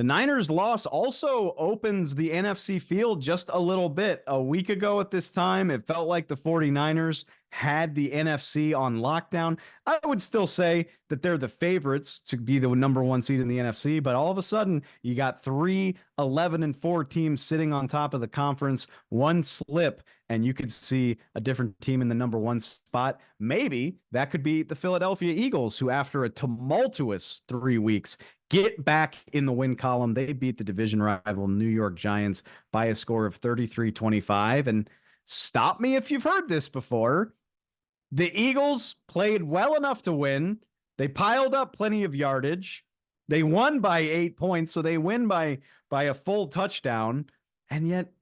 The Niners loss also opens the NFC field just a little bit. A week ago at this time, it felt like the 49ers had the NFC on lockdown. I would still say that they're the favorites to be the number one seed in the NFC, but all of a sudden you got 3 11-4 teams sitting on top of the conference, one slip, and you could see a different team in the number one spot. Maybe that could be the Philadelphia Eagles, who after a tumultuous 3 weeks get back in the win column. They beat the division rival New York Giants by a score of 33-25. And stop me if you've heard this before. The Eagles played well enough to win. They piled up plenty of yardage. They won by 8 points, so they win by a full touchdown, and yet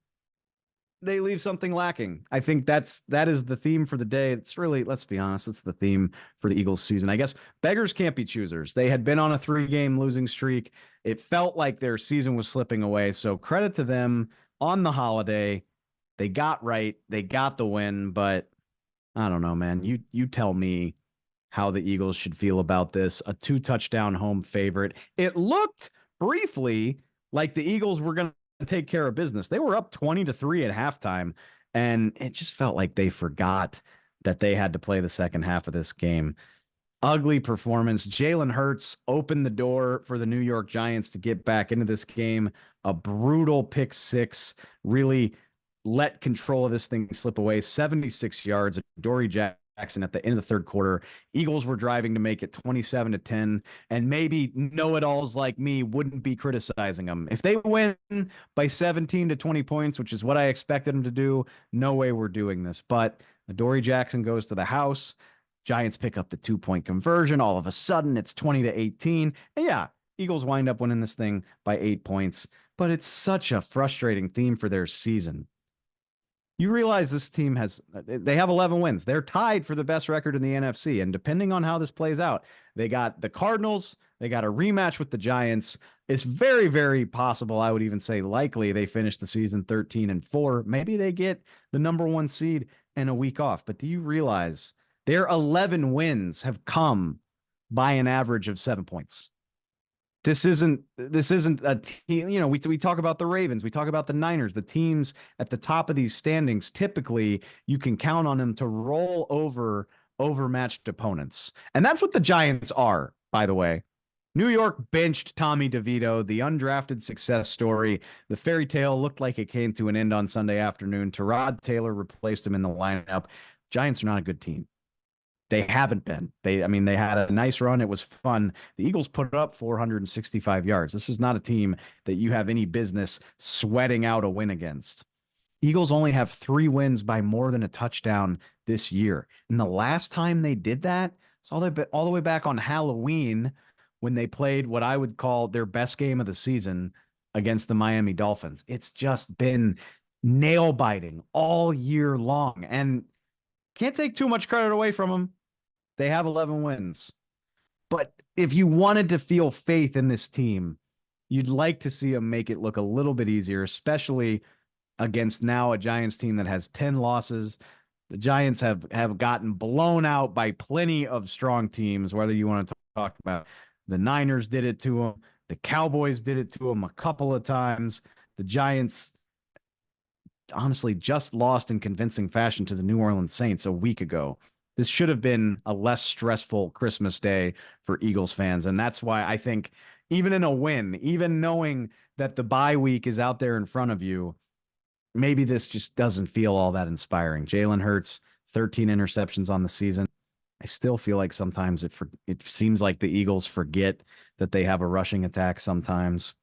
they leave something lacking. I think that is the theme for the day. It's really, let's be honest, it's the theme for the Eagles season. I guess beggars can't be choosers. They had been on a 3-game losing streak. It felt like their season was slipping away. So credit to them on the holiday. They got right. They got the win, but I don't know, man. You tell me how the Eagles should feel about this. A 2-touchdown home favorite. It looked briefly like the Eagles were going to take care of business. They were up 20-3 at halftime, and it just felt like they forgot that they had to play the second half of this game. Ugly performance. Jalen Hurts opened the door for the New York Giants to get back into this game. A brutal pick six, really let control of this thing slip away. 76 yards. Dory Jackson at the end of the third quarter. Eagles were driving to make it 27-10, and maybe know-it-alls like me wouldn't be criticizing them. If they win by 17 to 20 points, which is what I expected them to do, no way we're doing this. But Dory Jackson goes to the house. Giants pick up the 2-point conversion. All of a sudden, it's 20-18. And yeah, Eagles wind up winning this thing by 8 points. But it's such a frustrating theme for their season. You realize this team they have 11 wins. They're tied for the best record in the NFC. And depending on how this plays out, they got the Cardinals, they got a rematch with the Giants. It's very, very possible, I would even say likely, they finish the season 13-4. Maybe they get the number one seed and a week off. But do you realize their 11 wins have come by an average of 7 points? This isn't a team, we talk about the Ravens, we talk about the Niners, the teams at the top of these standings. Typically, you can count on them to roll over overmatched opponents. And that's what the Giants are, by the way. New York benched Tommy DeVito, the undrafted success story. The fairy tale looked like it came to an end on Sunday afternoon. Tyrod Taylor replaced him in the lineup. Giants are not a good team. They haven't been. They had a nice run. It was fun. The Eagles put up 465 yards. This is not a team that you have any business sweating out a win against. Eagles only have 3 wins by more than a touchdown this year. And the last time they did that, it's all the way back on Halloween when they played what I would call their best game of the season against the Miami Dolphins. It's just been nail-biting all year long. And can't take too much credit away from them. They have 11 wins. But if you wanted to feel faith in this team, you'd like to see them make it look a little bit easier, especially against now a Giants team that has 10 losses. The Giants have gotten blown out by plenty of strong teams, whether you want to talk about the Niners did it to them, the Cowboys did it to them a couple of times. The Giants honestly just lost in convincing fashion to the New Orleans Saints a week ago. This should have been a less stressful Christmas day for Eagles fans. And that's why I think even in a win, even knowing that the bye week is out there in front of you, maybe this just doesn't feel all that inspiring. Jalen Hurts, 13 interceptions on the season. I still feel like sometimes it seems like the Eagles forget that they have a rushing attack sometimes.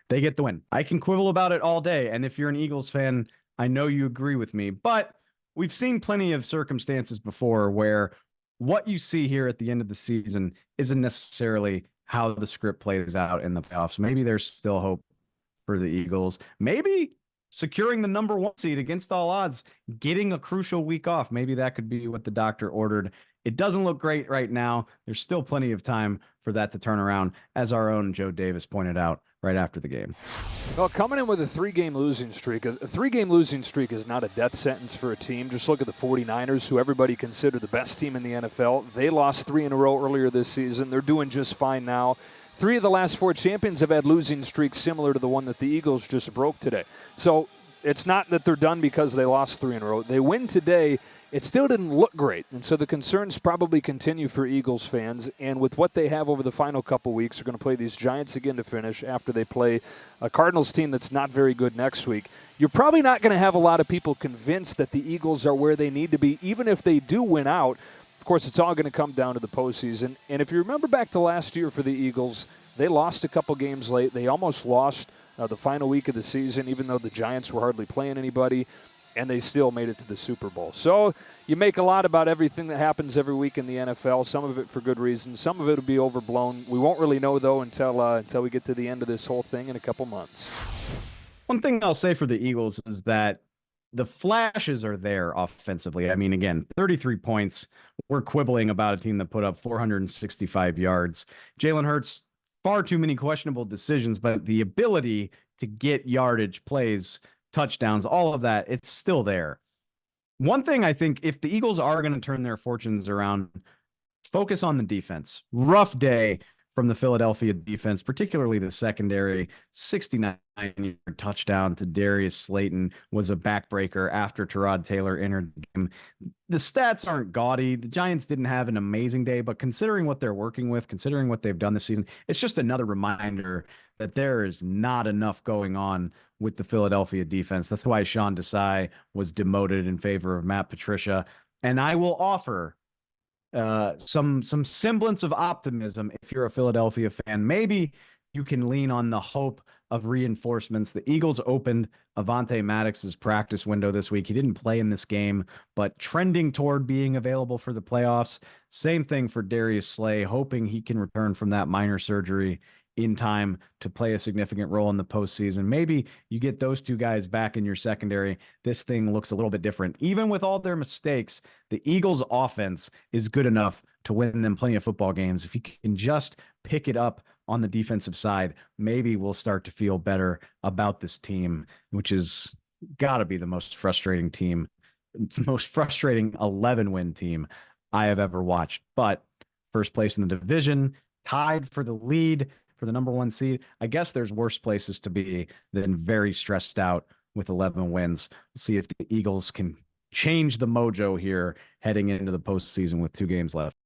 They get the win. I can quibble about it all day. And if you're an Eagles fan, I know you agree with me. But we've seen plenty of circumstances before where what you see here at the end of the season isn't necessarily how the script plays out in the playoffs. Maybe there's still hope for the Eagles. Maybe securing the number one seed against all odds, getting a crucial week off. Maybe that could be what the doctor ordered. It doesn't look great right now. There's still plenty of time for that to turn around, as our own Joe Davis pointed out right after the game. Well, coming in with a 3-game losing streak, a 3-game losing streak is not a death sentence for a team. Just look at the 49ers, who everybody considered the best team in the NFL. They lost 3 in a row earlier this season. They're doing just fine now. 3 of the last 4 champions have had losing streaks similar to the one that the Eagles just broke today. So it's not that they're done because they lost 3 in a row. They win today. It still didn't look great, and so the concerns probably continue for Eagles fans. And with what they have over the final couple weeks, they're going to play these Giants again to finish after they play a Cardinals team that's not very good next week. You're probably not going to have a lot of people convinced that the Eagles are where they need to be, even if they do win out. Of course, it's all going to come down to the postseason. And if you remember back to last year for the Eagles, they lost a couple games late. They almost lost the final week of the season, even though the Giants were hardly playing anybody, and they still made it to the Super Bowl. So you make a lot about everything that happens every week in the NFL, some of it for good reasons. Some of it will be overblown. We won't really know, though, until we get to the end of this whole thing in a couple months. One thing I'll say for the Eagles is that the flashes are there offensively. I mean, again, 33 points. We're quibbling about a team that put up 465 yards. Jalen Hurts, far too many questionable decisions, but the ability to get yardage, plays, touchdowns, all of that, it's still there. One thing I think, if the Eagles are going to turn their fortunes around, focus on the defense. Rough day from the Philadelphia defense, particularly the secondary. 69-yard touchdown to Darius Slayton was a backbreaker after Tyrod Taylor entered the game. The stats aren't gaudy. The Giants didn't have an amazing day, but considering what they're working with, considering what they've done this season, it's just another reminder that there is not enough going on with the Philadelphia defense. That's why Sean Desai was demoted in favor of Matt Patricia. And I will offer some semblance of optimism if you're a Philadelphia fan. Maybe you can lean on the hope of reinforcements. The Eagles opened Avonte Maddox's practice window this week. He didn't play in this game, but trending toward being available for the playoffs. Same thing for Darius Slay, hoping he can return from that minor surgery in time to play a significant role in the postseason. Maybe you get those two guys back in your secondary. This thing looks a little bit different. Even with all their mistakes, the Eagles' offense is good enough to win them plenty of football games. If you can just pick it up on the defensive side, maybe we'll start to feel better about this team, which is got to be the most frustrating team, the most frustrating 11-win team I have ever watched. But first place in the division, tied for the lead, for the number 1 seed. I guess there's worse places to be than very stressed out with 11 wins. We'll see if the Eagles can change the mojo here heading into the postseason with 2 games left.